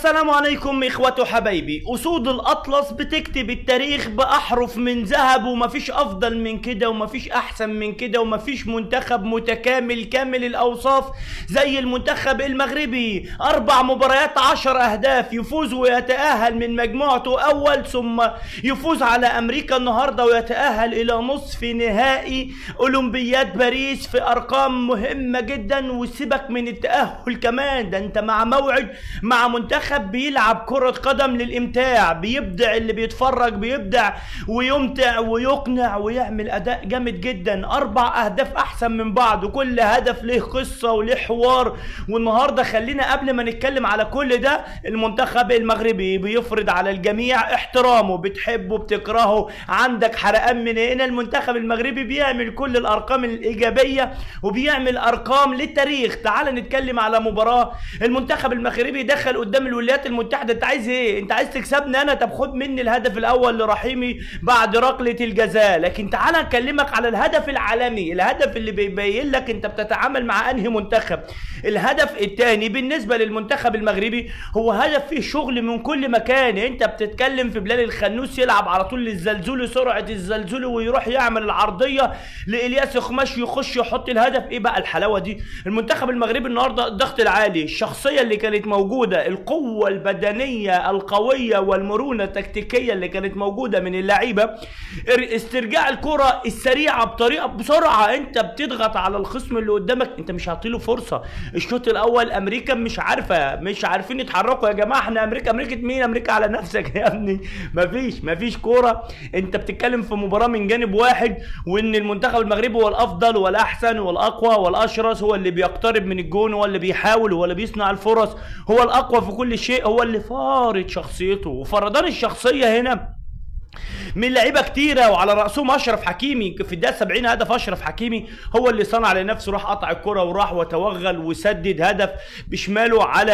السلام عليكم إخوة حبايبي. أسود الأطلس بتكتب التاريخ بأحرف من ذهب، ومفيش أفضل من كده ومفيش أحسن من كده ومفيش منتخب متكامل كامل الأوصاف زي المنتخب المغربي. 4 مباريات 10 أهداف، يفوز ويتأهل من مجموعته أول، ثم يفوز على أمريكا النهاردة ويتأهل إلى نصف نهائي أولمبياد باريس في أرقام مهمة جدا. وسيبك من التأهل كمان، ده أنت مع موعد مع منتخب بيلعب كرة قدم للإمتاع، بيبدع اللي بيتفرج، بيبدع ويمتع ويقنع ويعمل أداء جامد جدا. 4 أهداف أحسن من بعض، وكل هدف له قصة وله حوار. والنهاردة خلينا قبل ما نتكلم على كل ده، المنتخب المغربي بيفرض على الجميع احترامه، بتحبه بتكرهه، عندك حرقان من هنا. المنتخب المغربي بيعمل كل الأرقام الإيجابية وبيعمل أرقام للتاريخ. تعال نتكلم على مباراة المنتخب المغربي دخل قدام الولايات المتحدة. انت عايز ايه؟ انت عايز تكسبني انا؟ طب خد مني الهدف الاول لرحيمي بعد ركلة الجزاء. لكن تعال اكلمك على الهدف العالمي، الهدف اللي بيبين لك انت بتتعامل مع انهي منتخب. الهدف الثاني بالنسبة للمنتخب المغربي هو هدف فيه شغل من كل مكان. انت بتتكلم في بلال الخنوس يلعب على طول للزلزولي، سرعة الزلزولي، ويروح يعمل العرضية لإلياس خماش يخش يحط الهدف. ايه بقى الحلاوة دي؟ المنتخب المغربي النهارده الضغط العالي، الشخصية اللي كانت موجودة، القوة البدنية القوية والمرونة التكتيكية اللي كانت موجودة من اللعيبة، استرجاع الكرة السريعة بطريقة بسرعة. انت بتضغط على الخصم اللي قدامك، انت مش هتعطيله فرصة. الشوط الاول امريكا مش عارفين يتحركوا. يا جماعة احنا امريكا مين؟ امريكا على نفسك يا ابني. مفيش كورة. انت بتتكلم في مباراة من جانب واحد، وان المنتخب المغربي هو الافضل والاحسن والاقوى والاشرس، هو اللي بيقترب من الجون، هو اللي بيحاول، هو اللي بيصنع الفرص، هو الاقوى في كل شيء، هو اللي فارض شخصيته. وفرضان الشخصية هنا من لعيبه كتيره، وعلى راسهم اشرف حكيمي. في الدقيقه 70 هدف اشرف حكيمي هو اللي صنع لنفسه، راح قطع الكره وراح وتوغل وسدد هدف بشماله على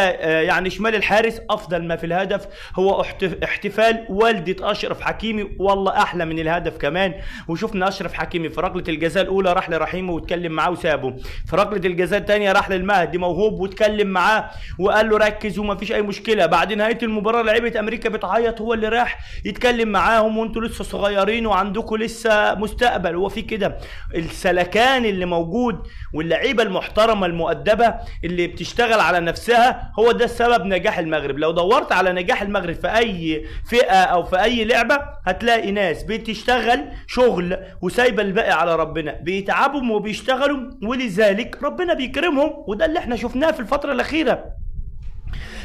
يعني شمال الحارس. افضل ما في الهدف هو احتفال والده اشرف حكيمي، والله احلى من الهدف كمان. وشفنا اشرف حكيمي في ركله الجزاء الاولى راح لرحيمي واتكلم معاه وسابه، في ركله الجزاء الثانيه راح للمهدي موهوب واتكلم معاه وقال له ركز وما فيش اي مشكله. بعد نهايه المباراه لعيبه امريكا بتعيط، هو اللي راح يتكلم معاهم، وانتوا لسه صغيرين وعندكم لسه مستقبل. هو في كده السلكان اللي موجود، واللعيبه المحترمه المؤدبه اللي بتشتغل على نفسها، هو ده السبب نجاح المغرب. لو دورت على نجاح المغرب في اي فئه او في اي لعبه هتلاقي ناس بتشتغل شغل وسايبه الباقي على ربنا، بيتعبوا وبيشتغلوا ولذلك ربنا بيكرمهم. وده اللي احنا شفناه في الفتره الاخيره.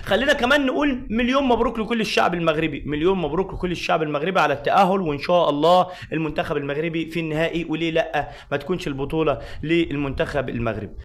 خلينا كمان نقول مليون مبروك لكل الشعب المغربي، مليون مبروك لكل الشعب المغربي على التأهل، وإن شاء الله المنتخب المغربي في النهائي. وليه لأ ما تكونش البطولة للمنتخب المغربي.